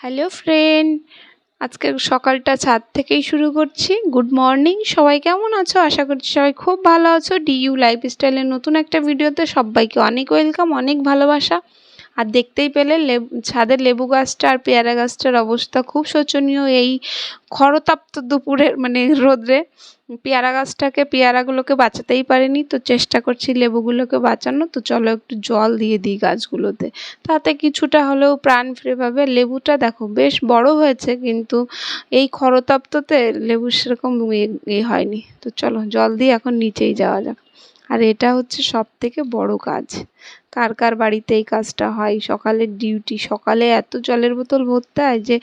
Hello friend, আজকের সকালটা ছাদ থেকেই শুরু করছি। গুড মর্নিং, সবাই কেমন আছো? আশা করছি সবাই খুব ভালো আছো। ডিইউ লাইফস্টাইলের নতুন একটা ভিডিওতে সবাইকে অনেক ওয়েলকাম, অনেক ভালোবাসা। আর দেখতেই পেলে ছাদের লেবু গাছটা আর পেয়ারা গাছটার অবস্থা খুব শোচনীয় এই খরতাপ্ত দুপুরের রোদ্রে। পেয়ারাগুলোকে বাঁচাতেই পারিনি, তো চেষ্টা করছি লেবুগুলোকে বাঁচানো। তো চলো একটু জল দিয়ে দিই গাছগুলোতে, তাতে কিছুটা হলেও প্রাণ ফিরে পাবে। লেবুটা দেখো বেশ বড় হয়েছে, কিন্তু এই খরতাপ্ততে লেবু সেরকম হয়নি। তো চলো জল দিয়ে এখন নিচেই যাওয়া যাক। আর এটা হচ্ছে সব থেকে বড় কাজ। কার কার বাড়িতে এই কাজটা হয়? সকালের ডিউটি, সকালে এত জলের বোতল ভরতে হয় যে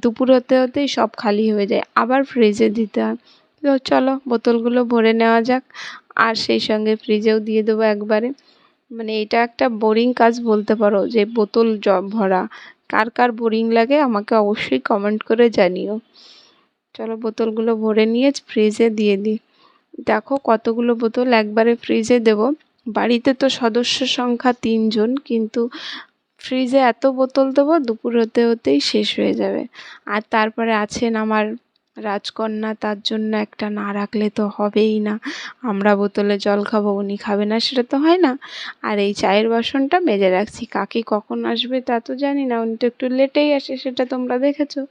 দুপুর হতে হতেই সব খালি হয়ে যায়, আবার ফ্রিজে দিতে হয়। তো চলো বোতলগুলো ভরে নেওয়া যাক, আর সেই সঙ্গে ফ্রিজেও দিয়ে দেবো একবারে। এটা একটা বোরিং কাজ বলতে পারো, যে বোতল ভরা। কার কার বোরিং লাগে আমাকে অবশ্যই কমেন্ট করে জানিও। চলো বোতলগুলো ভরে নিয়ে ফ্রিজে দিয়ে দিই। দেখো কতগুলো বোতল একবারে ফ্রিজে দেব। বাড়িতে তো সদস্য সংখ্যা 3 জন, কিন্তু ফ্রিজে এত বোতল দেবো দুপুর হতে হতেই শেষ হয়ে যাবে। আর তারপরে আছেন আমার রাজকন্যা, তার জন্য একটা না রাখলে তো হবেই না। আমরা বোতলে জল খাবো, উনি খাবে না, সেটা তো হয় না। আর এই চায়ের বাসনটা মেজে রাখছি। কাকি কখন আসবে তা তো জানি না, উনি তো একটু লেটেই আসে, সেটা তোমরা দেখেছো।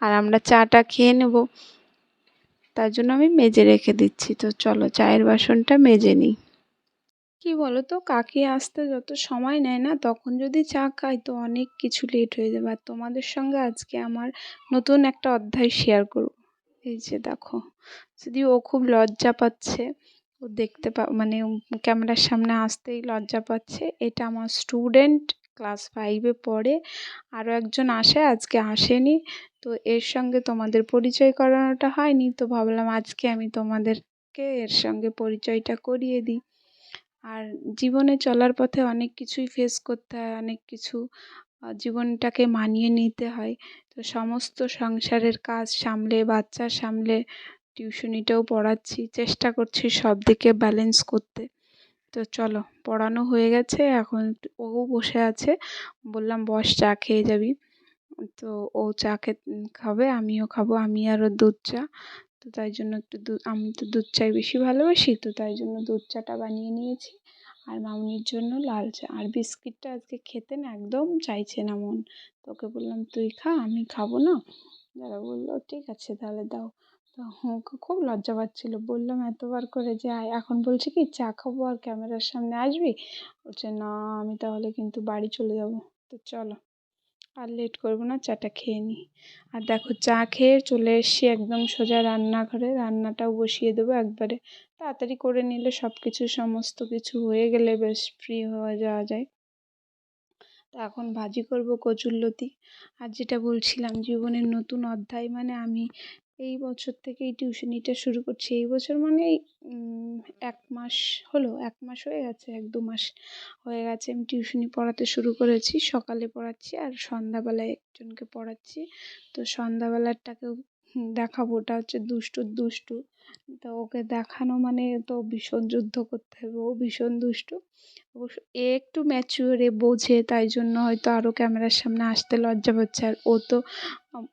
আর আমরা চাটা খেয়ে নেব, তার জন্য আমি মেজে রেখে দিচ্ছি। তো চলো চায়ের বাসনটা মেজে নিই। কি বলো তো, কাকি আসতে যত সময় নেয় না, তখন যদি চা খাই তো অনেক কিছু লেট হয়ে যাবে। আর তোমাদের সঙ্গে আজকে আমার নতুন একটা অধ্যায় শেয়ার করব। এই যে দেখো, যদি ও খুব লজ্জা পাচ্ছে, ও ক্যামেরার সামনে আসতেই লজ্জা পাচ্ছে। এটা আমার স্টুডেন্ট, ক্লাস 5-এ পড়ে। আরও একজন আসে, আজকে আসেনি। তো এর সঙ্গে তোমাদের পরিচয় করানোটা হয়নি, তো ভাবলাম আজকে আমি তোমাদেরকে এর সঙ্গে পরিচয়টা করিয়ে দিই। আর জীবনে চলার পথে অনেক কিছুই ফেস করতে হয়, অনেক কিছু জীবনটাকে মানিয়ে নিতে হয়। তো সমস্ত সংসারের কাজ সামলে, বাচ্চা সামলে, টিউশনিটাও পড়াচ্ছি, চেষ্টা করছি সব দিকে ব্যালেন্স করতে। তো চলো, পড়ানো হয়ে গেছে, এখন ও বসে আছে। বললাম বস, চা খেয়ে যাবি। তো ও চা খাবে, আমিও খাবো, আমি আর ওর দুধ চা। তো তাই জন্য আমি তো দুধ চাই বেশি ভালোবাসি, তো তাই জন্য দুধ চাটা বানিয়ে নিয়েছি। আর মামনির জন্য লাল চা। আর বিস্কিটটা আজকে খেতে না একদম চাইছে না মন। তোকে বললাম তুই খা, আমি খাবো না। দাদা বললো ঠিক আছে তাহলে দাও। তো ওকে খুব লজ্জা পাচ্ছিলো, বললাম এতবার করে যে আয়, এখন বলছে কি চা খাবো আর ক্যামেরার সামনে আসবি। বলছে না, আমি তাহলে কিন্তু বাড়ি চলে যাবো। তো চলো আর লেট করবো না, চাটা খেয়ে নিই। আর দেখো চা খেয়ে চলে এসছি একদম সোজা রান্নাঘরে। রান্নাটাও বসিয়ে দেবো একবারে, তাড়াতাড়ি করে নিলে সমস্ত কিছু হয়ে গেলে বেশ ফ্রি হয়ে যাওয়া যায়। তো এখন ভাজি করব কচুরলতি। আর যেটা বলছিলাম, জীবনের নতুন অধ্যায়, আমি এই বছর থেকেই টিউশনিটা শুরু করছি। এই বছর এই 1 মাস হলো, 1 মাস হয়ে গেছে, 1-2 মাস হয়ে গেছে আমি টিউশনি পড়াতে শুরু করেছি। সকালে পড়াচ্ছি আর সন্ধ্যাবেলায় একজনকে পড়াচ্ছি। তো সন্ধ্যাবেলাটাকেও দেখাবো, ওটা হচ্ছে দুষ্টু। তো ওকে দেখানো তো ভীষণ যুদ্ধ করতে হবে, ও ভীষণ দুষ্টু। অবশ্য এ একটু ম্যাচিওর, এ বোঝে, তাই জন্য হয়তো আরও ক্যামেরার সামনে আসতে লজ্জা পাচ্ছে। আর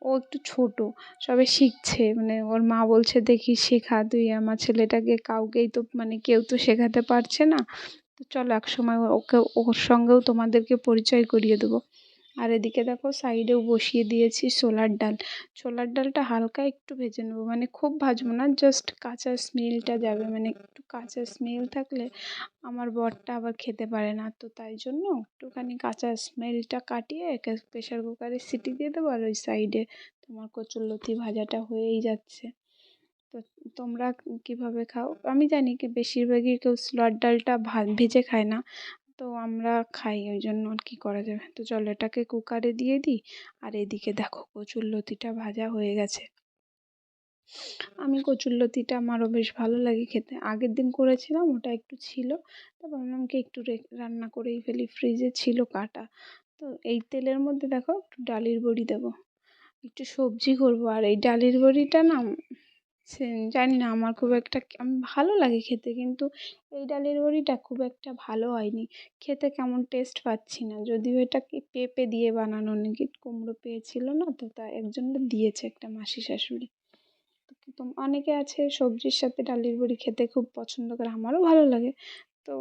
ও একটু ছোট, সবে শিখছে। ওর মা বলছে দেখি শেখা তুই আমার ছেলেটাকে, কাউকেই তো কেউ তো শেখাতে পারছে না। তো চলো একসময় ওর সঙ্গেও তোমাদেরকে পরিচয় করিয়ে দেবো। আর এদিকে দেখো সাইডেও বসিয়ে দিয়েছি ছোলার ডালটা হালকা একটু ভেজে নেবো, খুব ভাজবো না, জাস্ট কাঁচা স্মেলটা যাবে। একটু কাঁচা স্মেল থাকলে আমার বরটা আবার খেতে পারে না। তো তাই জন্য একটুখানি কাঁচা স্মেলটা কাটিয়ে একে প্রেশার কুকারে সিটি দিয়ে দেবো। আর ওই সাইডে তোমার কচুরলতি ভাজাটা হয়েই যাচ্ছে। তো তোমরা কিভাবে খাও? আমি জানি কি বেশিরভাগই কেউ ছোলার ডালটা ভেজে খায় না, তো আমরা খাই, ওই জন্য আর কি করা যাবে। তো চলো এটাকে কুকারে দিয়ে দিই। আর এদিকে দেখো কচুরলতিটা ভাজা হয়ে গেছে। আমি কচুরলতিটা আমারও বেশ ভালো লাগে খেতে। আগের দিন করেছিলাম, ওটা একটু ছিল, তো ভাবলাম কি একটু রান্না করেই ফেলি, ফ্রিজে ছিল কাটা। তো এই তেলের মধ্যে দেখো একটু ডালের বড়ি দেবো, একটু সবজি করবো। আর এই ডালের বড়িটা না সে জানি না, আমার খুব একটা ভালো লাগে খেতে, কিন্তু এই ডালের বড়িটা খুব একটা ভালো হয়নি, খেতে কেমন টেস্ট পাচ্ছি না। যদিও এটা কি পেঁপে দিয়ে বানানো নাকি, কুমড়ো পেয়েছিল না তো, তা একজনকে দিয়েছে একটা মাসি শাশুড়ি। তো অনেকে আছে সবজির সাথে ডালের বড়ি খেতে খুব পছন্দ করে, আমারও ভালো লাগে। তো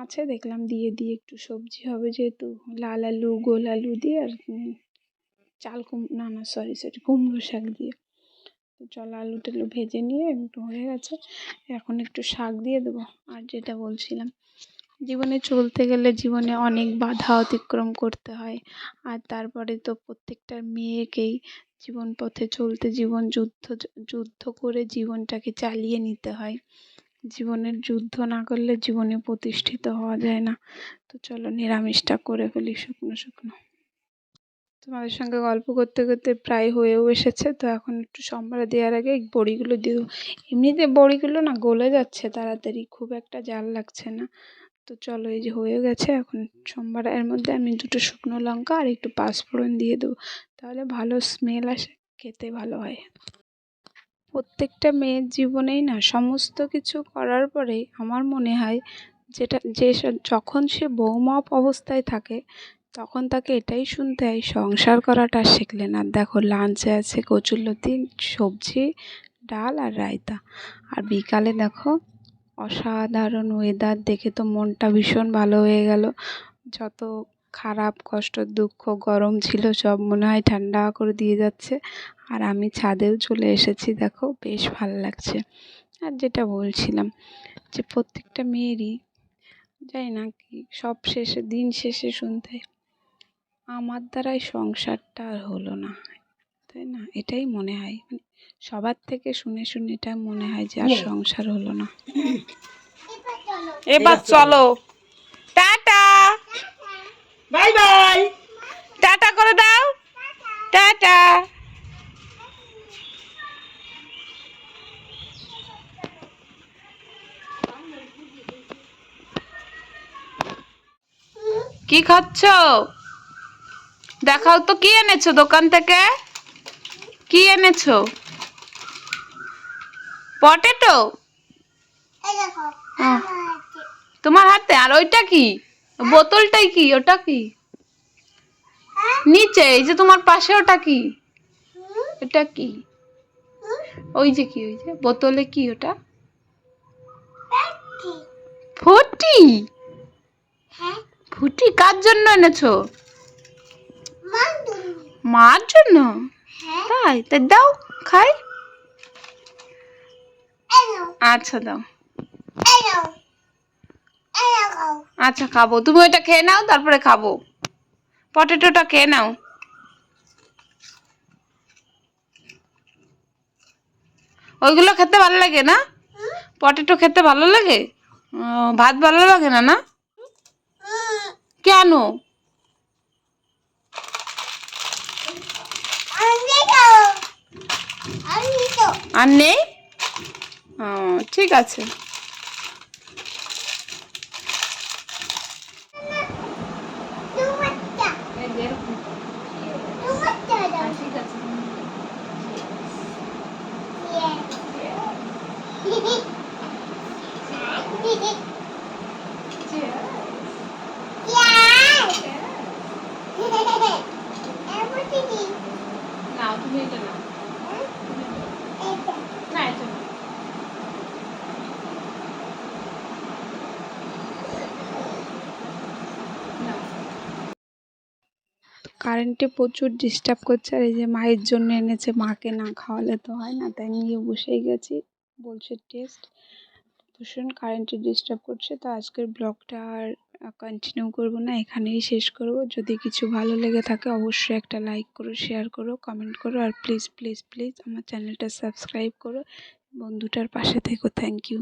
আছে দেখলাম দিয়ে দিয়ে একটু সবজি হবে যেহেতু, লাল আলু গোল আলু দিয়ে আর না না সরি সরি কুমড়ো শাক দিয়ে। তো চলো আলু টালু ভেজে নিয়ে একটু হয়ে গেছে, এখন একটু শাক দিয়ে দেবো। আর যেটা বলছিলাম, জীবনে চলতে গেলে জীবনে অনেক বাধা অতিক্রম করতে হয়, আর তারপরে তো প্রত্যেকটা মেয়েকেই জীবন পথে চলতে যুদ্ধ করে জীবনটাকে চালিয়ে নিতে হয়। জীবনের যুদ্ধ না করলে জীবনে প্রতিষ্ঠিত হওয়া যায় না। তো চলো নিরামিষটা করে ফেলি শুকনো শুকনো। তোমাদের সঙ্গে গল্প করতে করতে প্রায় হয়েও এসেছে, তো এখন একটু সম্বারে দেওয়ার আগে এই বড়িগুলো দিয়ে দেবো। এমনিতে বড়িগুলো না গলে যাচ্ছে তাড়াতাড়ি, খুব একটা জাল লাগছে না। তো চলো এই যে হয়ে গেছে, এখন সম্বার এর মধ্যে আমি দুটো শুকনো লঙ্কা আর একটু পাঁচফোড়ন দিয়ে দেবো, তাহলে ভালো স্মেল আসে, খেতে ভালো হয়। প্রত্যেকটা মেয়ের জীবনেই না সমস্ত কিছু করার পরেই আমার মনে হয় যখন সে বৌমা অবস্থায় থাকে তখন তাকে এটাই শুনতে হয়, সংসার করাটা শিখলে না। দেখো লাঞ্চে আছে কচুরলতি, সবজি, ডাল আর রায়তা। আর বিকালে দেখো অসাধারণ ওয়েদার দেখে তো মনটা ভীষণ ভালো হয়ে গেল। যত খারাপ কষ্ট দুঃখ গরম ছিল সব মনে হয় ঠান্ডা করে দিয়ে যাচ্ছে। আর আমি ছাদেও চলে এসেছি, দেখো বেশ ভালো লাগছে। আর যেটা বলছিলাম যে প্রত্যেকটা মেয়েরই জানি না কি সব শেষে দিন শেষে শুনতে আমার দ্বারাই সংসারটা আর হলো না, তাই না? এটাই মনে হয়, মানে সবার থেকে শুনে শুনে এটা মনে হয় যে আর সংসার হলো না। এবার চলো, টাটা, বাই বাই, টাটা করে দাও, টাটা। কি খাচ্ছ? দেখাও তো কি এনেছো দোকান থেকে, কি এনেছো? পটেটো? তোমার হাতে? আর ওইটা কি? বোতলটাই কি? ওটা কি নিচে? এই যে তোমার পাশে ওটা কি? এটা কি? ওই যে কি, ওই যে বোতলে কি ওটা? ফুটি? ফুটি কার জন্য এনেছো? মার জন্য? তাই? তাই দাও খাই। আচ্ছা দাও, আচ্ছা খাবো, তুমি ওইটা খেয়ে নাও তারপরে খাবো, পটেটোটা খেয়ে নাও। ওইগুলো খেতে ভালো লাগে না? পটেটো খেতে ভালো লাগে? ভাত ভালো লাগে না? না কেন? আর নেই? ঠিক আছে। নাও তুমি এটা নাও, না এটা নাও। কারেন্টে প্রচুর ডিস্টার্ব করছে, আর এই যে মায়ের জন্য এনেছে, মাকে না খাওয়ালে তো হয় না, তাই নিয়ে বসেই গেছি, বলছে টেস্ট। ভীষণ কারেন্টে ডিস্টার্ব করছে, তো আজকের ব্লগটা আর কন্টিনিউ করব না, এখানেই শেষ করব। যদি কিছু ভালো লেগে থাকে অবশ্যই একটা লাইক করো, শেয়ার করো, কমেন্ট করো, আর প্লিজ প্লিজ প্লিজ আমার চ্যানেলটা সাবস্ক্রাইব করো, বন্ধুটার পাশে থেকো। Thank you.